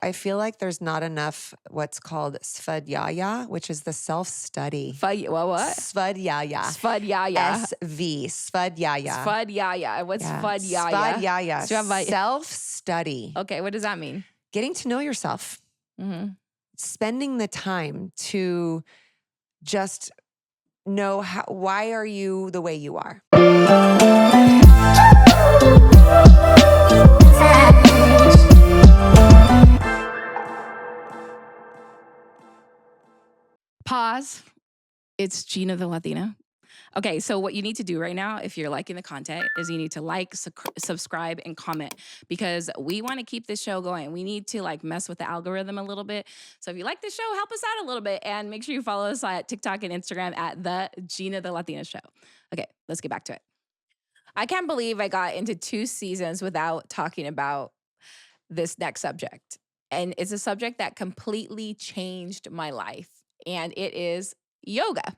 I feel like there's not enough what's called svadhyaya, which is the self-study. What? Svadhyaya. Svadhyaya. SV. Svadhyaya. Svadhyaya. What's svadhyaya? Svadhyaya. Self-study. Okay, what does that mean? Getting to know yourself. Mm-hmm. Spending the time to just know why are you the way you are. Pause. It's Geena the Latina. Okay, so what you need to do right now, if you're liking the content, is you need to like, subscribe, and comment, because we want to keep this show going. We need to like mess with the algorithm a little bit. So if you like the show, help us out a little bit, and make sure you follow us at TikTok and Instagram at the Geena the Latina Show. Okay, let's get back to it. I can't believe I got into 2 seasons without talking about this next subject. And it's a subject that completely changed my life, and it is yoga.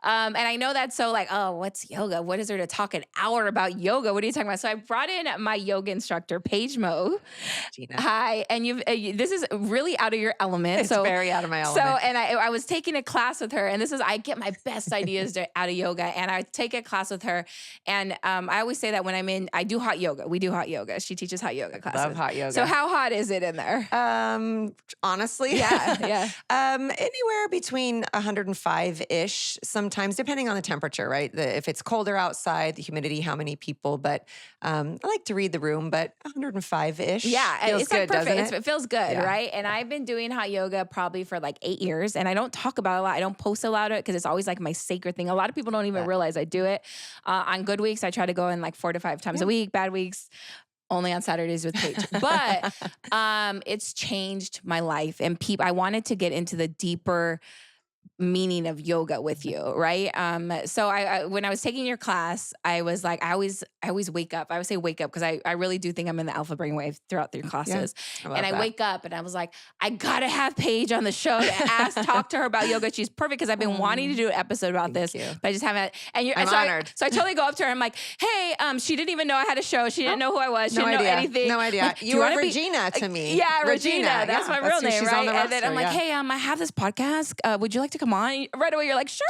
And I know that's so like, oh, what's yoga? What is there to talk an hour about yoga? What are you talking about? So I brought in my yoga instructor, Paige Mo. Geena. Hi, and this is really out of your element. It's very out of my element. So, and I was taking a class with her, and I get my best ideas out of yoga, and I take a class with her, and I always say that when I'm in, I do hot yoga. We do hot yoga. She teaches hot yoga classes. Love hot yoga. So how hot is it in there? Honestly, yeah. Anywhere between 105-ish, sometimes depending on the temperature, right? If it's colder outside, the humidity, how many people. But I like to read the room, but 105-ish. Yeah, feels it's good, like perfect. doesn't it? It feels good, Yeah. right? And I've been doing hot yoga probably for like 8 years, and I don't talk about it a lot. I don't post about it because it's always like my sacred thing. A lot of people don't even realize I do it. On good weeks, I try to go in like 4 to 5 times a week. Bad weeks, only on Saturdays with Paige. But it's changed my life, and I wanted to get into the deeper meaning of yoga with you, right? So I when I was taking your class, I was like, I always wake up. I would say wake up because I really do think I'm in the alpha brainwave throughout your classes. Yeah, and I wake up and I was like, I gotta have Paige on the show to talk to her about yoga. She's perfect because I've been wanting to do an episode about this, but I just haven't. And I'm honored. So I totally go up to her. I'm like, hey, she didn't even know I had a show. She didn't know who I was. She didn't know anything. No idea. Like, You were Regina to me. Yeah, Regina. That's my real name, right? And then I'm like, hey, hey, I have this podcast. Would you like to come on? Right away, you're like, sure.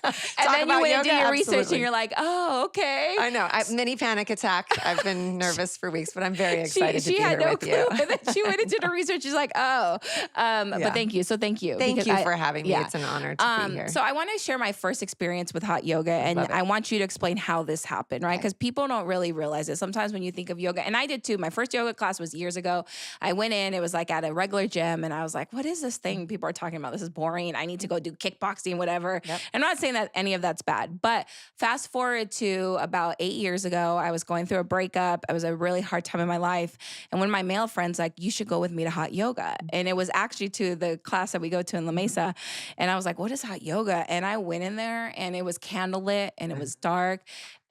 And then about you went and yoga? did your research, Absolutely. and you're like, oh, okay. I know. Mini panic attack. I've been nervous for weeks, but I'm very excited to be here with you. And then she went into the research. She's like, oh. But thank you. So thank you. Thank you for having me. It's an honor to be here. So I want to share my first experience with hot yoga, and I want you to explain how this happened, right? Because people don't really realize it. Sometimes when you think of yoga, and I did too. My first yoga class was years ago. I went in. It was like at a regular gym, and I was like, what is this thing people are talking about? This is boring. I need to go do kickboxing, whatever. Yep. I'm not saying that any of that's bad, but fast forward to about 8 years ago, I was going through a breakup. It was a really hard time in my life. And one of my male friends like, you should go with me to hot yoga. And it was actually to the class that we go to in La Mesa. And I was like, what is hot yoga? And I went in there, and it was candlelit, and it was dark.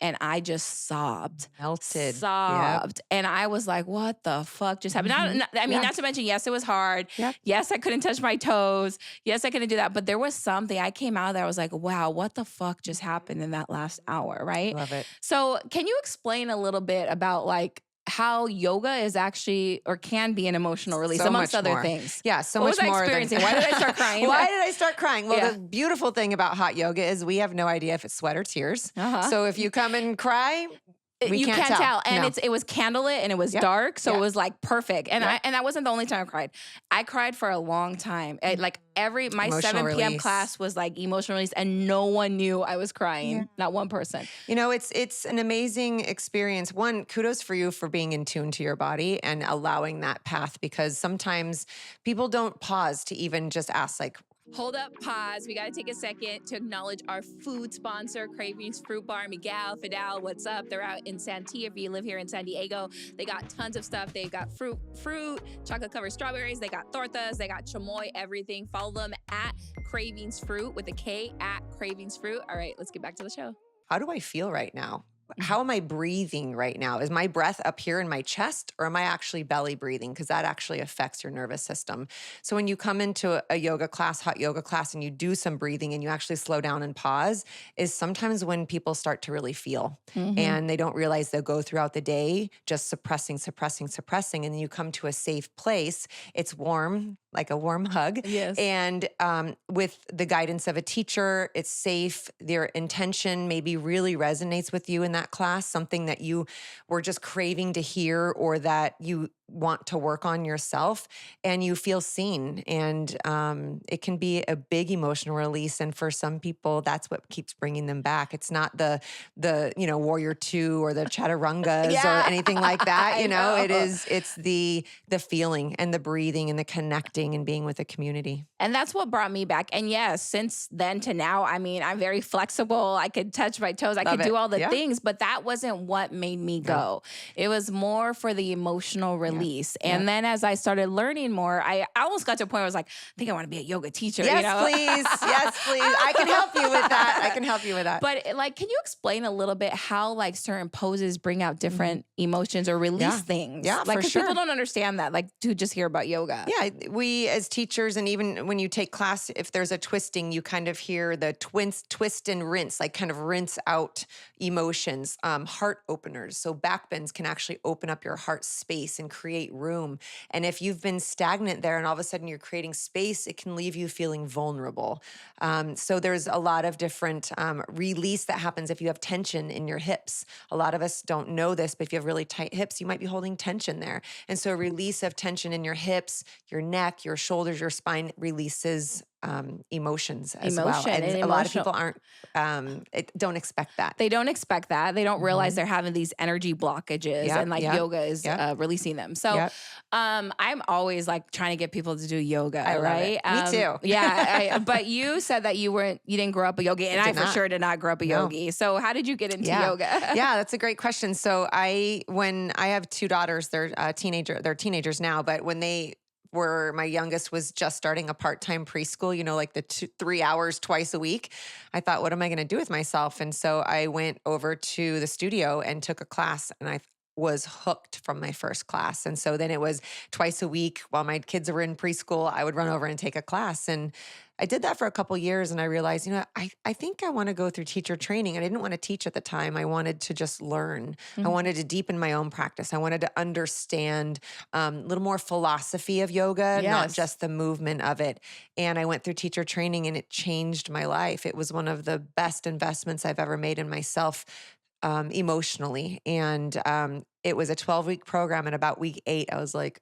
And I just sobbed. Melted. Sobbed. Yep. And I was like, what the fuck just happened? Not to mention, yes, it was hard. Yep. Yes, I couldn't touch my toes. Yes, I couldn't do that. But there was something. I came out of there, I was like, wow, what the fuck just happened in that last hour, right? Love it. So can you explain a little bit about like how yoga is actually or can be an emotional release, amongst other things? Yeah, so what much was more. I experiencing? Why did I start crying? Why did I start crying? Well, the beautiful thing about hot yoga is we have no idea if it's sweat or tears. So if you come and cry, you can't tell. And it was candlelit and it was dark, so it was like perfect. And that wasn't the only time I cried. I cried for a long time. Like my emotional 7 p.m. release. class was like emotional release, and no one knew I was crying. Not one person. You know, it's an amazing experience. One, kudos for you for being in tune to your body and allowing that path, because sometimes people don't pause to even just ask like, Hold up, pause. We got to take a second to acknowledge our food sponsor, Cravings Fruit Bar. Miguel, Fidel, what's up? They're out in Santee. If you live here in San Diego, they got tons of stuff. They got fruit, chocolate-covered strawberries. They got tortas. They got chamoy, everything. Follow them at Cravings Fruit with a K, at Cravings Fruit. All right, let's get back to the show. how do I feel right now? how am I breathing right now? Is my breath up here in my chest, or am I actually belly breathing? Because that actually affects your nervous system. So when you come into a yoga class, hot yoga class, and you do some breathing and you actually slow down and pause, is sometimes when people start to really feel, Mm-hmm. and they don't realize they'll go throughout the day just suppressing, suppressing, suppressing. And then you come to a safe place. It's warm, like a warm hug. Yes. And with the guidance of a teacher, it's safe. Their intention maybe really resonates with you in that class, something that you were just craving to hear or that you want to work on yourself, and you feel seen. And it can be a big emotional release. And for some people, that's what keeps bringing them back. It's not the Warrior Two or the chaturangas or Yeah. anything like that. I know. It's the feeling and the breathing and the connecting and being with a community. And that's what brought me back. And yes, since then to now, I mean, I'm very flexible. I could touch my toes. I Love could do it. all the Yeah. things, but that wasn't what made me go. It was more for the emotional release. And then as I started learning more, I almost got to a point where I was like, I think I want to be a yoga teacher. Yes, you know? please. Yes, please. I can help you with that. I can help you with that. But like, can you explain a little bit how like certain poses bring out different emotions or release things? Yeah, like, for because sure. people don't understand that, like, to just hear about yoga. Yeah, we as teachers, and even when you take class, if there's a twisting, you kind of hear the twist and rinse, like kind of rinse out emotions. Heart openers. So back bends can actually open up your heart space and create room. And if you've been stagnant there and all of a sudden you're creating space, it can leave you feeling vulnerable. So there's a lot of different release that happens if you have tension in your hips. A lot of us don't know this, but if you have really tight hips, you might be holding tension there. And so release of tension in your hips, your neck, your shoulders, your spine releases emotions as well. And a lot of people don't expect that. They don't expect that. They don't realize they're having these energy blockages, and like yoga is releasing them. So I'm always like trying to get people to do yoga, right? Me too. But you said that you didn't grow up a yogi, and I for sure did not grow up a yogi. So how did you get into yoga? Yeah, that's a great question. So when I have two daughters, they're teenagers now, but when my youngest was just starting a part-time preschool, like the 3 hours twice a week, I thought, what am I going to do with myself? And so I went over to the studio and took a class, and I was hooked from my first class. And so then it was twice a week while my kids were in preschool, I would run over and take a class. And I did that for a couple years, and I realized, I think I want to go through teacher training. I didn't want to teach at the time. I wanted to just learn. I wanted to deepen my own practice. I wanted to understand a little more philosophy of yoga, not just the movement of it. And I went through teacher training, and it changed my life. It was one of the best investments I've ever made in myself emotionally. And it was a 12-week program. And about week 8, I was like,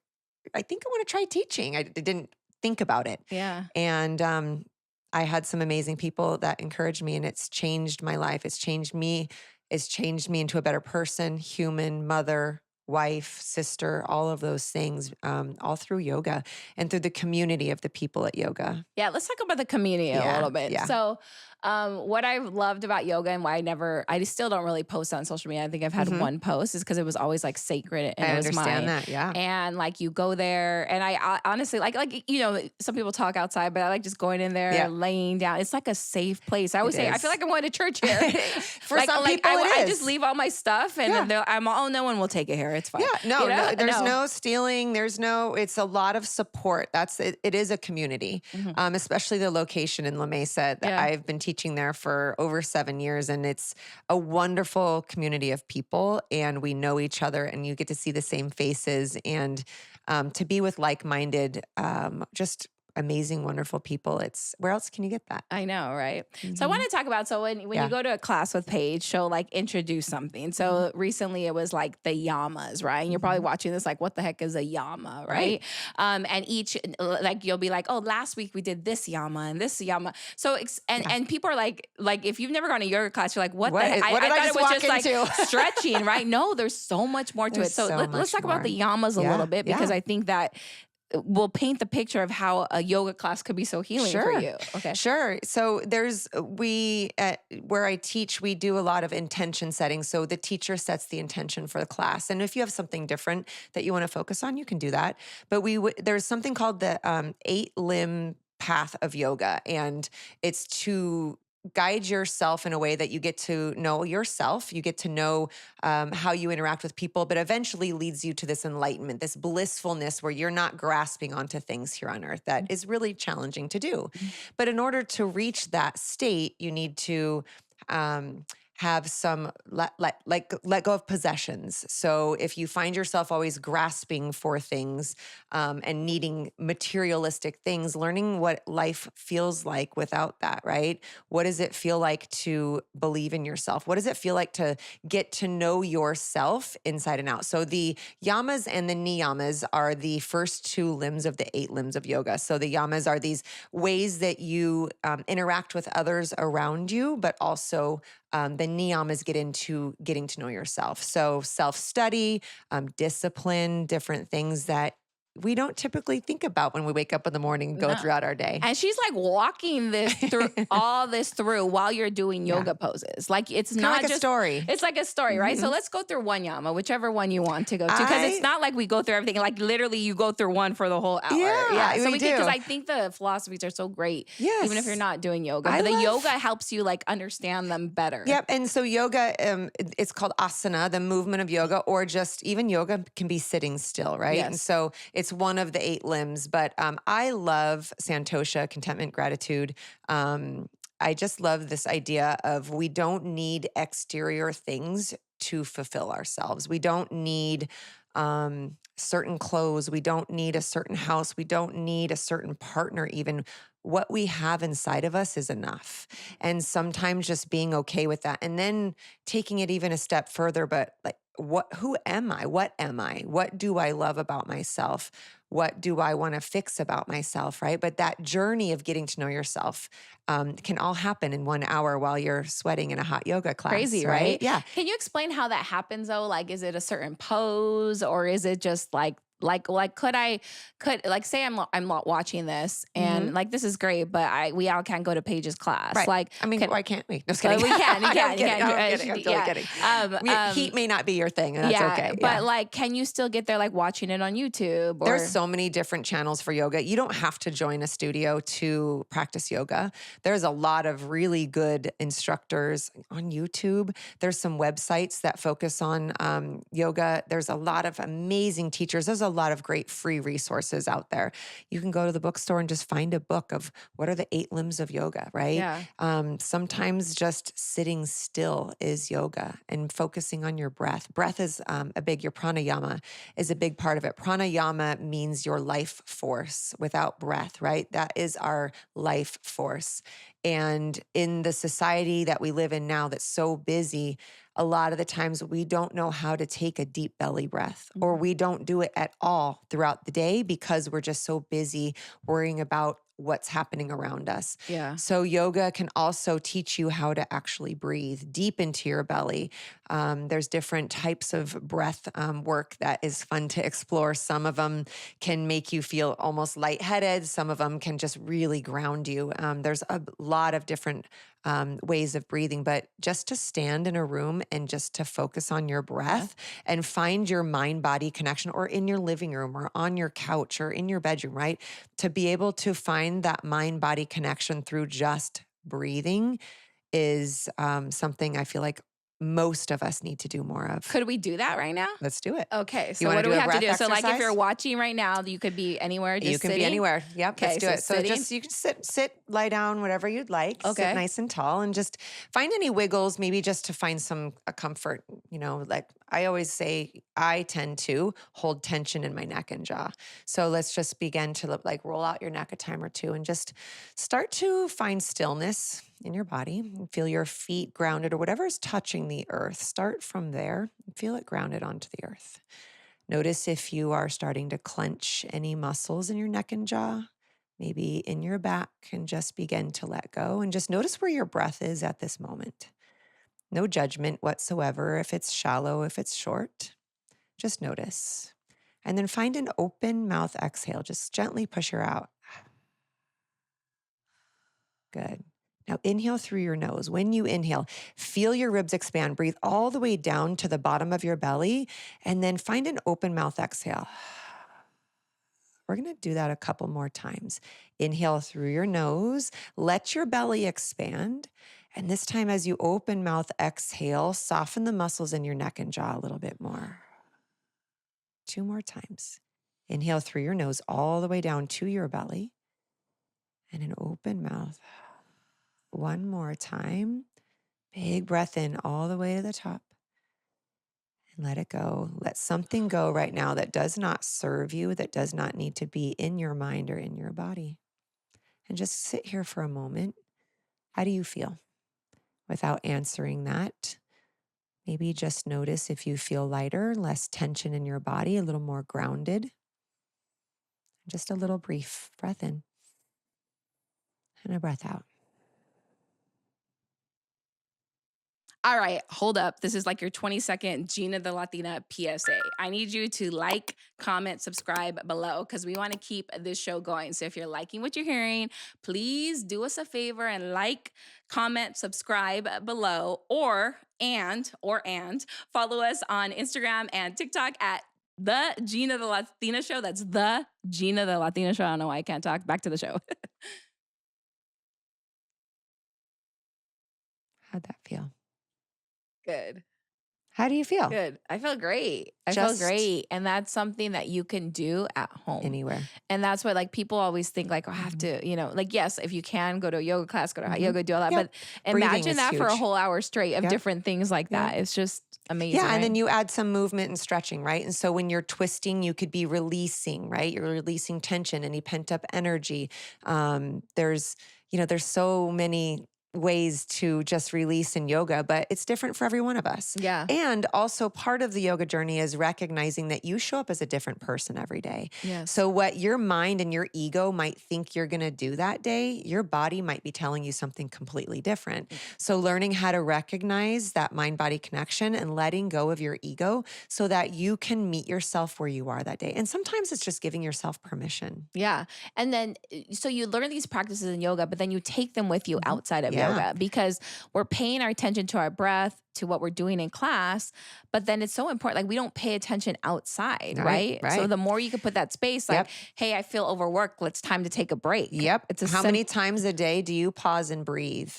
I think I want to try teaching. I didn't think about it. Yeah. And I had some amazing people that encouraged me, and it's changed my life. It's changed me. It's changed me into a better person, human, mother, wife, sister, all of those things, all through yoga and through the community of the people at yoga. Yeah, let's talk about the community a little bit. Yeah. So what I've loved about yoga and why I still don't really post on social media. I think I've had one post is because it was always like sacred and I it was understand mine. that, yeah. And like you go there, and I honestly like some people talk outside, but I like just going in there, laying down. It's like a safe place. I always say I feel like I'm going to church here. For some people, I just leave all my stuff, and no one will take it here. It's fine. Yeah, no, there's no stealing. It's a lot of support. It is a community, especially the location in La Mesa. I've been teaching there for over 7 years, and it's a wonderful community of people, and we know each other, and you get to see the same faces, and to be with like-minded, just amazing, wonderful people. Where else can you get that? I know, right? So I want to talk about, when you go to a class with Paige, she'll like introduce something. So recently it was like the Yamas, right? And you're probably watching this like, what the heck is a Yama, right? And each, like, you'll be like, oh, last week we did this Yama and this Yama. So, and people are like, if you've never gone to yoga class, you're like, what the heck? What did I thought it was just into? like stretching, right? No, there's so much more to it. So let's talk about the Yamas a little bit, because I think that will paint the picture of how a yoga class could be so healing for you. Okay. Sure. So where I teach, we do a lot of intention setting. So the teacher sets the intention for the class. And if you have something different that you want to focus on, you can do that. But there's something called the 8-limb path of yoga. And it's to guide yourself in a way that you get to know yourself, you get to know how you interact with people, but eventually leads you to this enlightenment, this blissfulness where you're not grasping onto things here on earth. That is really challenging to do. But in order to reach that state, you need to um, have some let go of possessions. So if you find yourself always grasping for things and needing materialistic things, learning what life feels like without that, right? What does it feel like to believe in yourself? What does it feel like to get to know yourself inside and out? So the yamas and the niyamas are the first two limbs of the 8 limbs of yoga. So the yamas are these ways that you interact with others around you, but also the niyamas get into getting to know yourself. So self-study, discipline, different things that we don't typically think about when we wake up in the morning and go No. throughout our day. And she's like walking this through all this through while you're doing Yeah. yoga poses. Like it's Kinda not like a just story. It's like a story, right? So Mhm. let's go through one yama, whichever one you want to go to, because it's not like we go through everything. Like literally, you go through one for the whole hour. Yeah, So we because do. I think the philosophies are so great, Yes. even if you're not doing yoga. I But the love- yoga helps you like understand them better. Yep. And so yoga, it's called asana, the movement of yoga, or just even yoga can be sitting still, right? And Yes. so it's one of the 8 limbs. But I love Santosha, contentment, gratitude. I just love this idea of we don't need exterior things to fulfill ourselves. We don't need certain clothes. We don't need a certain house. We don't need a certain partner, even. What we have inside of us is enough. And sometimes just being okay with that and then taking it even a step further, but like, who am I? What am I? What do I love about myself? What do I want to fix about myself? Right. But that journey of getting to know yourself can all happen in 1 hour while you're sweating in a hot yoga class. Crazy, right? right? Yeah. Can you explain how that happens though? Like, is it a certain pose or is it just like could like say I'm watching this and like this is great, but we all can't go to Paige's class. Right. Like, I mean, why can't we? No, just kidding. we can. You I'm can. kidding. I'm totally Yeah. kidding. Heat may not be your thing, and that's yeah, okay. but like, can you still get there like watching it on YouTube? Or There's so many different channels for yoga. You don't have to join a studio to practice yoga. There's a lot of really good instructors on YouTube. There's some websites that focus on yoga. There's a lot of amazing teachers. There's a lot of great free resources out there. You can go to the bookstore and just find a book of what are the 8 limbs of yoga, right? Yeah. Sometimes just sitting still is yoga and focusing on your breath. Breath is your pranayama is a big part of it. Pranayama means your life force without breath, right? That is our life force. And in the society that we live in now that's so busy, a lot of the times we don't know how to take a deep belly breath, or we don't do it at all throughout the day because we're just so busy worrying about what's happening around us. Yeah. So yoga can also teach you how to actually breathe deep into your belly. There's different types of breath work that is fun to explore. Some of them can make you feel almost lightheaded. Some of them can just really ground you. There's a lot of different ways of breathing, but just to stand in a room and just to focus on your breath and find your mind-body connection, or in your living room or on your couch or in your bedroom, right? To be able to find that mind-body connection through just breathing is something I feel like most of us need to do more of. Could we do that right now? Let's do it. Okay, You so wanna what do do we a have to breath do? So like if exercise? you're watching right now, you could be anywhere, just You can sitting? be anywhere. Yep, Okay, let's do so it. So sitting? just you can sit, lie down, whatever you'd like. Okay. Sit nice and tall, and just find any wiggles, maybe just to find some comfort. Like I always say, I tend to hold tension in my neck and jaw. So let's just begin to like roll out your neck a time or two, and just start to find stillness in your body and feel your feet grounded, or whatever is touching the earth. Start from there and feel it grounded onto the earth. Notice if you are starting to clench any muscles in your neck and jaw, maybe in your back, and just begin to let go. And just notice where your breath is at this moment. No judgment whatsoever if it's shallow, if it's short. Just notice. And then find an open mouth exhale. Just gently push her out. Good. Now inhale through your nose. When you inhale, feel your ribs expand. Breathe all the way down to the bottom of your belly, and then find an open mouth exhale. We're going to do that a couple more times. Inhale through your nose. Let your belly expand. And this time, as you open mouth, exhale, soften the muscles in your neck and jaw a little bit more. 2 more times. Inhale through your nose all the way down to your belly. And an open mouth. 1 more time. Big breath in all the way to the top. And let it go. Let something go right now that does not serve you, that does not need to be in your mind or in your body. And just sit here for a moment. How do you feel? Without answering that, maybe just notice if you feel lighter, less tension in your body, a little more grounded. Just a little brief breath in and a breath out. All right, hold up. This is like your 20-second Geena the Latina PSA. I need you to like, comment, subscribe below because we want to keep this show going. So if you're liking what you're hearing, please do us a favor and like, comment, subscribe below, or follow us on Instagram and TikTok at the Geena the Latina Show. That's the Geena the Latina Show. I don't know why I can't talk. Back to the show. How'd that feel? Good. How do you feel? Good. I feel great. I feel Just great. And that's something that you can do at home. anywhere. And that's what like people always think like, I have to, like, yes, if you can go to a yoga class, go to hot yoga, do all that. Yep. But Breathing imagine is that for a huge. whole hour straight of Yep. different things like that. It's just amazing. Yeah, and then right? you add some movement and stretching, right? And so when you're twisting, you could be releasing, right? You're releasing tension, any pent up energy. There's so many ways to just release in yoga, but it's different for every one of us. Yeah. And also part of the yoga journey is recognizing that you show up as a different person every day. Yes. So what your mind and your ego might think you're going to do that day, your body might be telling you something completely different. So learning how to recognize that mind-body connection and letting go of your ego so that you can meet yourself where you are that day. And sometimes it's just giving yourself permission. Yeah. And then, so you learn these practices in yoga, but then you take them with you outside of yoga because we're paying our attention to our breath, to what we're doing in class. But then it's so important. Like we don't pay attention outside, right? So the more you can put that space, like, hey, I feel overworked. It's time to take a break. It's how many times a day do you pause and breathe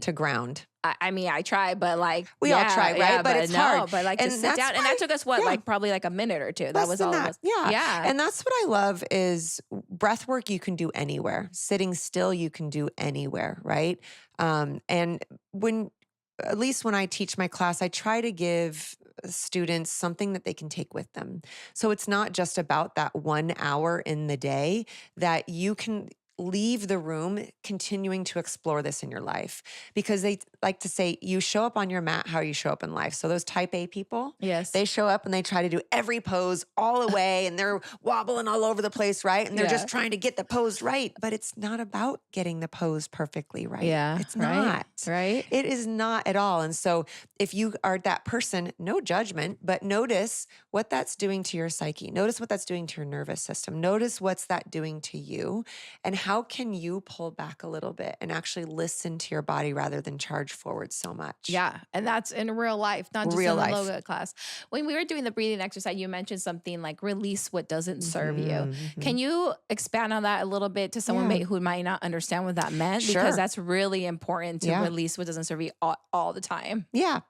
to ground? I mean, I try, but like we all try, right? Yeah, but it's hard. But like to sit down, and that took us like probably like a minute or two. That was all it was. Yeah. And that's what I love is breath work you can do anywhere. Sitting still you can do anywhere, right? And at least when I teach my class, I try to give students something that they can take with them. So it's not just about that 1 hour in the day, that you can leave the room continuing to explore this in your life, because they like to say you show up on your mat how you show up in life. So those type A people, they show up and they try to do every pose all the way and they're wobbling all over the place, right? And they're just trying to get the pose right, but it's not about getting the pose perfectly right. It's not. Right? It is not at all. And so if you are that person, no judgment, but notice what that's doing to your psyche. Notice what that's doing to your nervous system. Notice what's that doing to you, and how can you pull back a little bit and actually listen to your body rather than charge forward so much? Yeah. And that's in real life, not just in the yoga class. When we were doing the breathing exercise, you mentioned something like release what doesn't serve you. Can you expand on that a little bit to someone who might not understand what that meant? Because that's really important to release what doesn't serve you all the time. Yeah.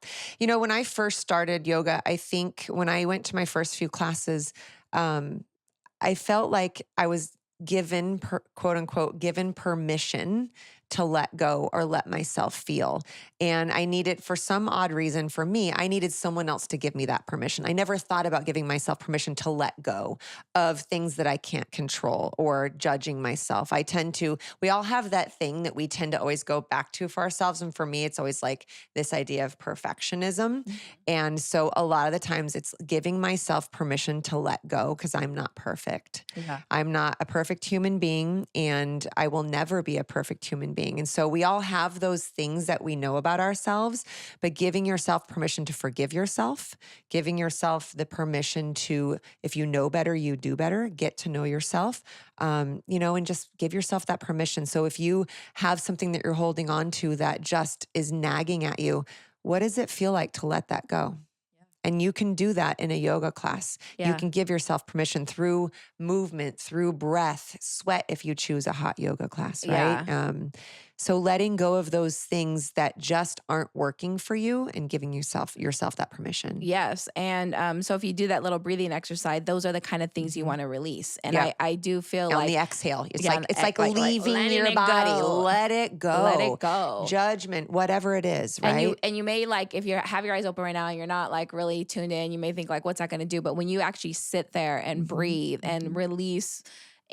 When I first started yoga, I think when I went to my first few classes, I felt like I was given, quote unquote, given permission to let go or let myself feel. And I needed, for some odd reason for me, I needed someone else to give me that permission. I never thought about giving myself permission to let go of things that I can't control or judging myself. We all have that thing that we tend to always go back to for ourselves. And for me, it's always like this idea of perfectionism. And so a lot of the times it's giving myself permission to let go, because I'm not perfect. I'm not a perfect human being, and I will never be a perfect human being. And so we all have those things that we know about ourselves, but giving yourself permission to forgive yourself, giving yourself the permission to, if you know better, you do better, get to know yourself, and just give yourself that permission. So if you have something that you're holding on to that just is nagging at you, what does it feel like to let that go? And you can do that in a yoga class. You can give yourself permission through movement, through breath, sweat if you choose a hot yoga class, right? So letting go of those things that just aren't working for you and giving yourself that permission. Yes. And so if you do that little breathing exercise, those are the kind of things you want to release. And I do feel On like the exhale, it's yeah, like leaving letting your it body. go. Let it go. Let it go. Judgment, whatever it is, right? And you may like, if you have your eyes open right now and you're not like really tuned in, you may think like, what's that going to do? But when you actually sit there and breathe and release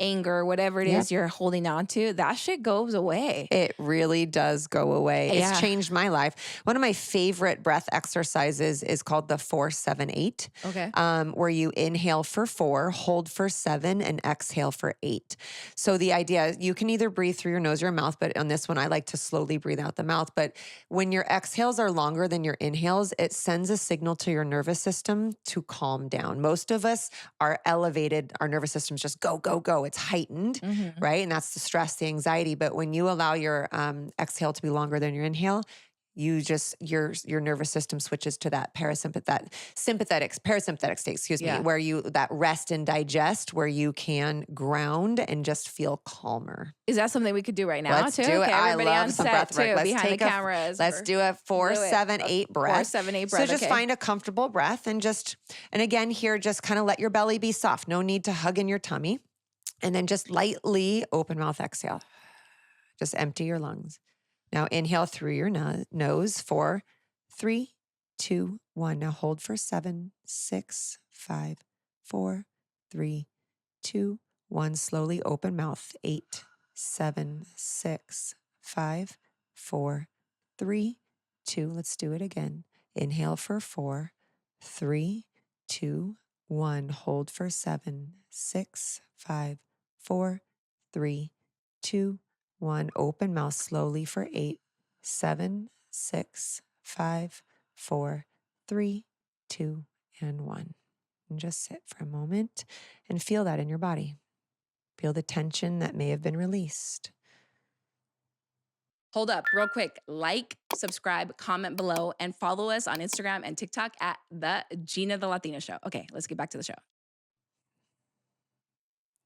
anger, whatever it is you're holding on to, that shit goes away. It really does go away. Yeah. It's changed my life. One of my favorite breath exercises is called the 4-7-8. Okay. Where you inhale for 4, hold for 7, and exhale for 8. So the idea, you can either breathe through your nose or your mouth, but on this one, I like to slowly breathe out the mouth. But when your exhales are longer than your inhales, it sends a signal to your nervous system to calm down. Most of us are elevated. Our nervous system's just go, go, go. It's heightened, right? And that's the stress, the anxiety. But when you allow your exhale to be longer than your inhale, you just your nervous system switches to that parasympathetic state, where you that rest and digest, where you can ground and just feel calmer. Is that something we could do right now? Let's too? do it. Okay, I everybody love on some set breath work. too, Let's behind the take cameras. Let's do a 4-7-8 breath. 4-7-8 breath. So just find a comfortable breath and again here, just kind of let your belly be soft. No need to hug in your tummy. And then just lightly open mouth exhale. Just empty your lungs. Now inhale through your nose for 3, 2, 1. Now hold for 7, 6, 5, 4, 3, 2, 1. Slowly open mouth. 8, 7, 6, 5, 4, 3, 2. Let's do it again. Inhale for 4, 3, 2, 1. Hold for 7, 6, 5, 4, 3, 2, 1. Open mouth slowly for 8, 7, 6, 5, 4, 3, 2, and 1. And just sit for a moment and feel that in your body. Feel the tension that may have been released. Hold up real quick. Like, subscribe, comment below, and follow us on Instagram and TikTok at the Geena The Latina Show. Okay, let's get back to the show.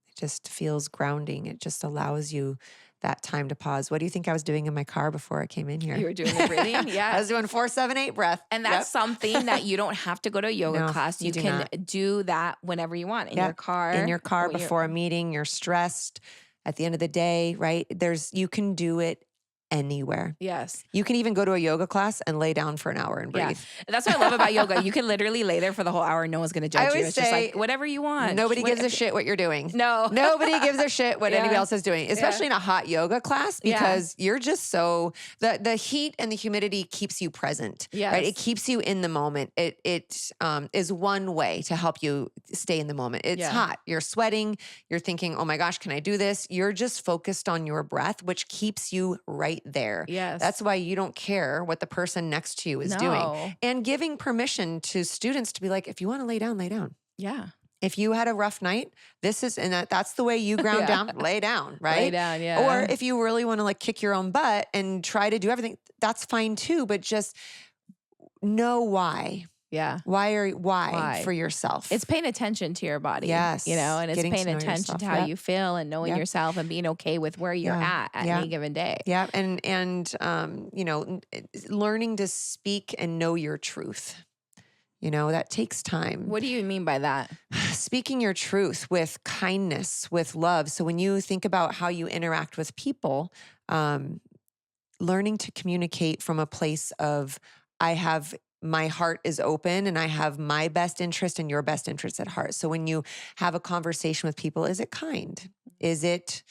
It just feels grounding. It just allows you that time to pause. What do you think I was doing in my car before I came in here? You were doing the breathing? Yeah. I was doing 4-7-8 breath. And that's something that you don't have to go to a yoga class. You can do that whenever you want in your car. In your car before a meeting, you're stressed at the end of the day, right? You can do it anywhere. Yes. You can even go to a yoga class and lay down for an hour and breathe. Yeah. That's what I love about yoga. You can literally lay there for the whole hour and no one's going to judge you. It's just like whatever you want. Nobody gives a shit what you're doing. No. Nobody gives a shit what anybody else is doing, especially in a hot yoga class, because you're just so, the heat and the humidity keeps you present, right? It keeps you in the moment. It is one way to help you stay in the moment. It's hot. You're sweating. You're thinking, oh my gosh, can I do this? You're just focused on your breath, which keeps you right there. Yes. That's why you don't care what the person next to you is doing. And giving permission to students to be like, if you want to lay down, lay down. Yeah. If you had a rough night, that's the way you ground down, lay down, right? Lay down, yeah. Or if you really want to like kick your own butt and try to do everything, that's fine too, but just know why. Yeah. Why for yourself? It's paying attention to your body. Yes. And it's paying attention to how you feel and knowing yourself and being okay with where you're at any given day. Yeah. And learning to speak and know your truth. That takes time. What do you mean by that? Speaking your truth with kindness, with love. So when you think about how you interact with people, learning to communicate from a place of, my heart is open and I have my best interest and your best interest at heart. So when you have a conversation with people, is it kind? Is it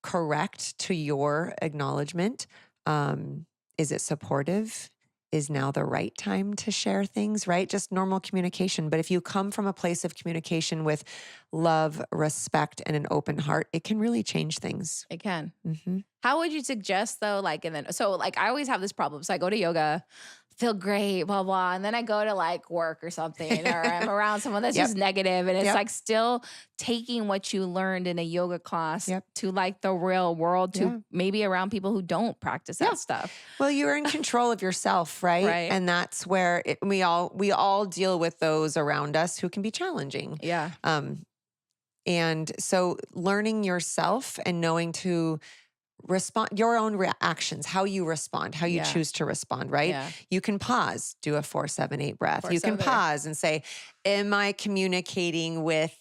correct to your acknowledgement? Is it supportive? Is now the right time to share things, right? Just normal communication. But if you come from a place of communication with love, respect, and an open heart, it can really change things. It can. Mm-hmm. How would you suggest though? I always have this problem. So I go to yoga, feel great, blah, blah. And then I go to like work or something, or I'm around someone that's just negative, and it's like still taking what you learned in a yoga class to like the real world, to maybe around people who don't practice that stuff. Well, you're in control of yourself, right? And that's where we all deal with those around us who can be challenging. Yeah. And so learning yourself and knowing to respond, your own reactions, how you respond, how you Yeah. choose to respond, right? Yeah. You can pause, do a 4-7-8 breath. You can 4-7-8. pause and say, am I communicating with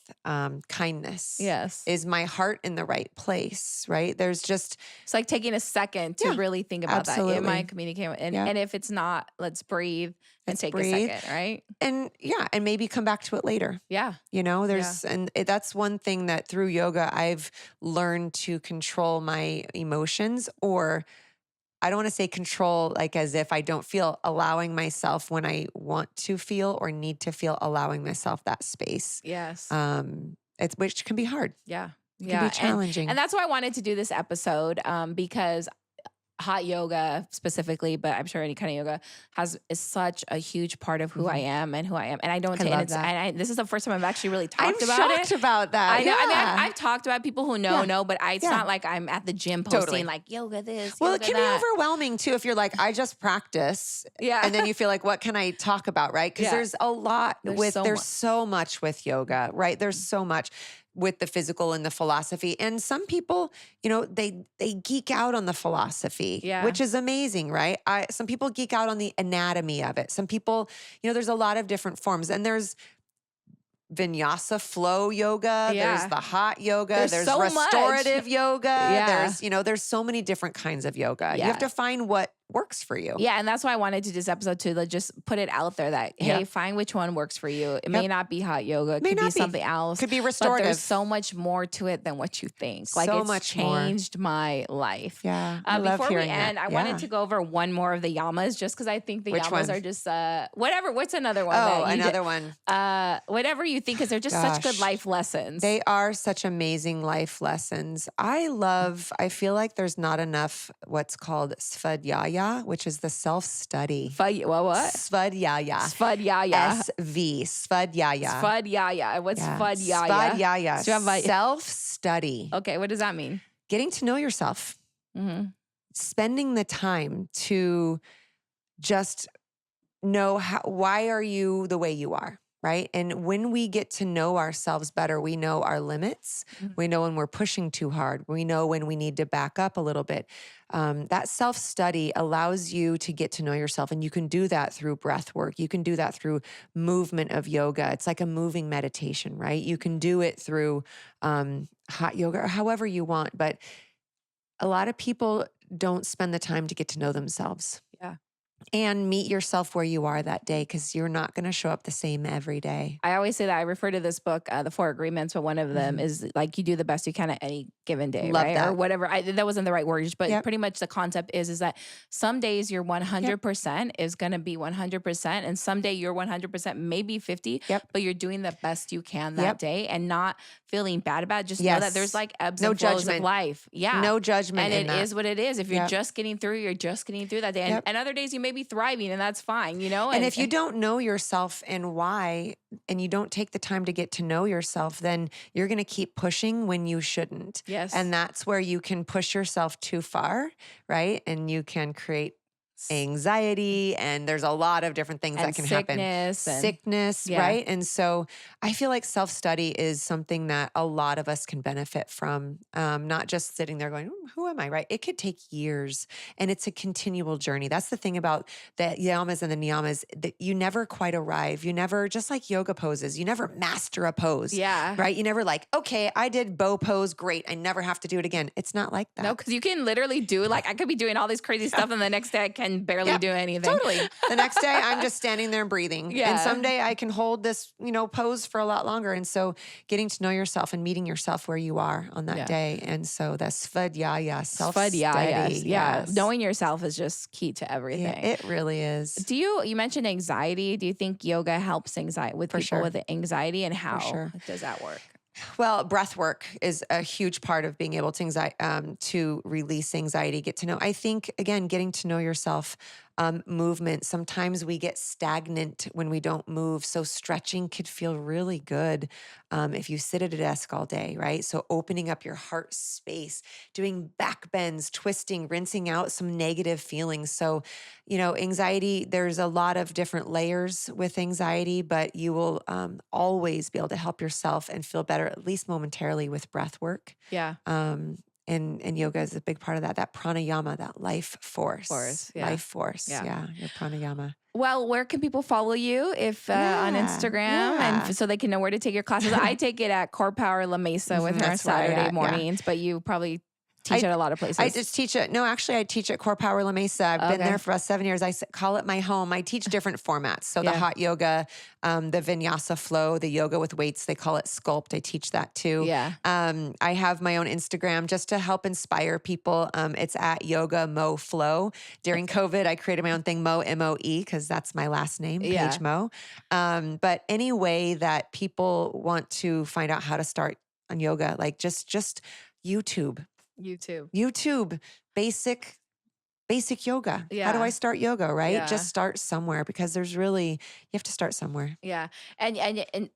kindness? Yes. Is my heart in the right place, right? There's just, It's like taking a second to Yeah, really think about that. Am I absolutely. communicating? Yeah. And if it's not, let's breathe and Let's take breathe. a second, right? And maybe come back to it later. Yeah. That's one thing that through yoga, I've learned to control my emotions, or I don't want to say control, like as if I don't feel, allowing myself when I want to feel or need to feel, allowing myself that space. Yes. Which can be hard. Yeah. It can be challenging. And that's why I wanted to do this episode, because hot yoga specifically, but I'm sure any kind of yoga is such a huge part of who I am and who I am. And I don't I take love it. that. And this is the first time I've actually really I'm talked about shocked it. about that. I know. I mean, Yeah. I've talked about people who know, but it's Yeah. not like I'm at the gym posting Totally. like yoga this, Well, yoga it can that. be overwhelming too if you're like, I just practice. Yeah. And then you feel like, what can I talk about, right? Because Yeah. there's a lot There's so much with yoga, right? There's so much with the physical and the philosophy. And some people, they geek out on the philosophy, Yeah. which is amazing, right? Some people geek out on the anatomy of it. Some people, there's a lot of different forms. And there's Vinyasa flow yoga. Yeah. There's the hot yoga. There's so restorative much. yoga. Yeah. There's so many different kinds of yoga. You Yeah. have to find what works for you. Yeah, and that's why I wanted to do this episode to just put it out there that, hey, find which one works for you. It may not be hot yoga. It May could be not be. something else. Could be But restorative. there's so much more to it than what you think. Like So it's much more. changed my life. Yeah. I love Before we hearing end, that. I wanted to go over one more of the yamas just because I think the Which yamas one? are just whatever. What's another one? Oh, that you another one. whatever you think, because they're just such good Gosh. life lessons. They are such amazing life lessons. I feel like there's not enough what's called svadhyaya, which is the self-study. What? Svadhyaya. Svadhyaya. Svadhyaya. Svadhyaya. What's svadhyaya? Svadhyaya. Self-study. Okay, what does that mean? Getting to know yourself. Mm-hmm. Spending the time to just know why are you the way you are, right? And when we get to know ourselves better, we know our limits. Mhm. We know when we're pushing too hard. We know when we need to back up a little bit. That self-study allows you to get to know yourself. And you can do that through breath work. You can do that through movement of yoga. It's like a moving meditation, right? You can do it through hot yoga or however you want. But a lot of people don't spend the time to get to know themselves. Yeah. And meet yourself where you are that day, because you're not going to show up the same every day. I always say that I refer to this book, The Four Agreements, but one of them is like you do the best you can at any given day, Love right? that. Or whatever. That wasn't the right word, but Yep. pretty much the concept is that some days your 100% is going to be 100%, and someday your 100% maybe 50, Yep. but you're doing the best you can that Yep. day and not feeling bad about it. Just know Yes. that there's like ebbs No and flows judgment. of life. Yeah. No judgment And in it that. is what it is. If you're Yep. just getting through, you're just getting through that day. And, Yep. and other days you may be thriving, and that's fine, you know? And if you don't know yourself and why, and you don't take the time to get to know yourself, then you're going to keep pushing when you shouldn't. Yes. And that's where you can push yourself too far, right? And you can create anxiety, and there's a lot of different things that can happen. Sickness, Yeah. right? And so I feel like self-study is something that a lot of us can benefit from, not just sitting there going, who am I, right? It could take years, and it's a continual journey. That's the thing about the Yamas and the Niyamas, that you never quite arrive. You never, just like yoga poses, you never master a pose, Yeah. right? You never like, okay, I did bow pose, great. I never have to do it again. It's not like that. No, because you can literally do like I could be doing all this crazy stuff, and the next day I can barely Yeah, do anything. Totally. The next day I'm just standing there and breathing. Yeah. And someday I can hold this, pose for a lot longer. And so getting to know yourself and meeting yourself where you are on that Yeah. day. And so that's svadhyaya, self-study. Svadhyaya. Yeah. Yes. Knowing yourself is just key to everything. Yeah, it really is. You mentioned anxiety. Do you think yoga helps anxiety with For people sure. with anxiety, and how sure. does that work? Well, breath work is a huge part of being able to release anxiety, get to know. I think, again, getting to know yourself, movement. Sometimes we get stagnant when we don't move. So stretching could feel really good if you sit at a desk all day, right? So opening up your heart space, doing back bends, twisting, rinsing out some negative feelings. So, anxiety, there's a lot of different layers with anxiety, but you will always be able to help yourself and feel better, at least momentarily, with breath work. Yeah. and yoga is a big part of that. That pranayama, that life force. Yeah. Life force. Yeah. Your pranayama. Well, where can people follow you if on Instagram and so they can know where to take your classes? I take it at Core Power La Mesa with her on That's where I Saturday at, mornings, but you probably teach at a lot of places. I just teach it. No, actually, I teach at Core Power La Mesa. I've been there for about 7 years. I call it my home. I teach different formats. So the hot yoga, the Vinyasa flow, the yoga with weights, they call it sculpt. I teach that too. Yeah. I have my own Instagram just to help inspire people. It's at Yoga Mo Flow. During COVID, I created my own thing, Mo, M-O-E, because that's my last name, Paige Mo. But any way that people want to find out how to start on yoga, like just YouTube, basic yoga. Yeah. How do I start yoga, right? Yeah. Just start somewhere because you have to start somewhere. Yeah. And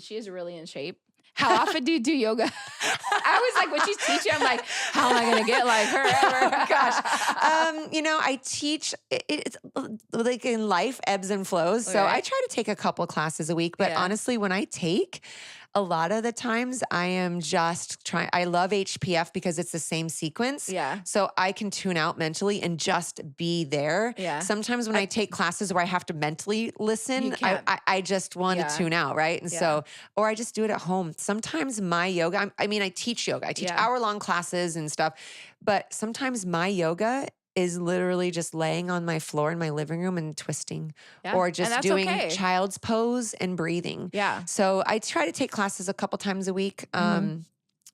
she is really in shape. How often do you do yoga? I was like, when she's teaching, I'm like, how am I going to get like her ever? Gosh. I teach, it's like in life, ebbs and flows. So I try to take a couple classes a week, but honestly, when I take, a lot of the times I am just trying, I love HPF because it's the same sequence. Yeah. So I can tune out mentally and just be there. Yeah. Sometimes when I take classes where I have to mentally listen, I just want to tune out, right? And so, or I just do it at home. Sometimes my yoga, I teach yoga. I teach hour-long classes and stuff, but sometimes my yoga is literally just laying on my floor in my living room and twisting or just doing child's pose and breathing. Yeah. So I try to take classes a couple times a week.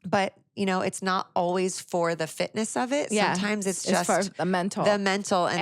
But it's not always for the fitness of it. Yeah. Sometimes it's just for the mental. And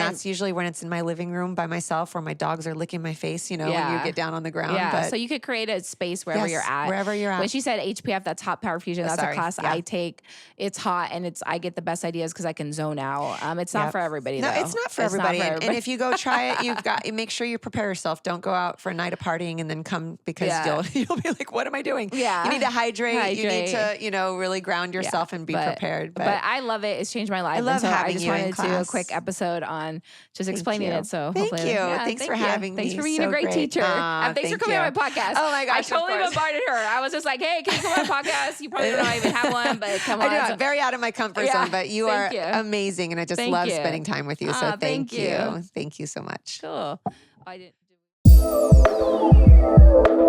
that's usually when it's in my living room by myself or my dogs are licking my face, when you get down on the ground. Yeah. But so you could create a space wherever you're at. Wherever you're at. When she said HPF, that's hot power fusion. That's a class I take. It's hot and I get the best ideas because I can zone out. It's not for everybody though. No, it's not for everybody. And if you go try it, make sure you prepare yourself. Don't go out for a night of partying and then come because you'll be like, what am I doing? Yeah. You need to hydrate. You need to, really ground yourself and be prepared. But I love it. It's changed my life. I love having I just you in wanted to do a class. quick episode on just explaining it. So thank hopefully, you. Thanks for having me. Thanks for being So a great teacher. Thanks for coming on my podcast. Oh my gosh. I totally bombarded her. I was just like, hey, can you come on my podcast? You probably don't even have one, but come on. I know, very out of my comfort zone, but you are amazing. And I just love spending time with you. So thank you. Thank you so much. Cool. I didn't do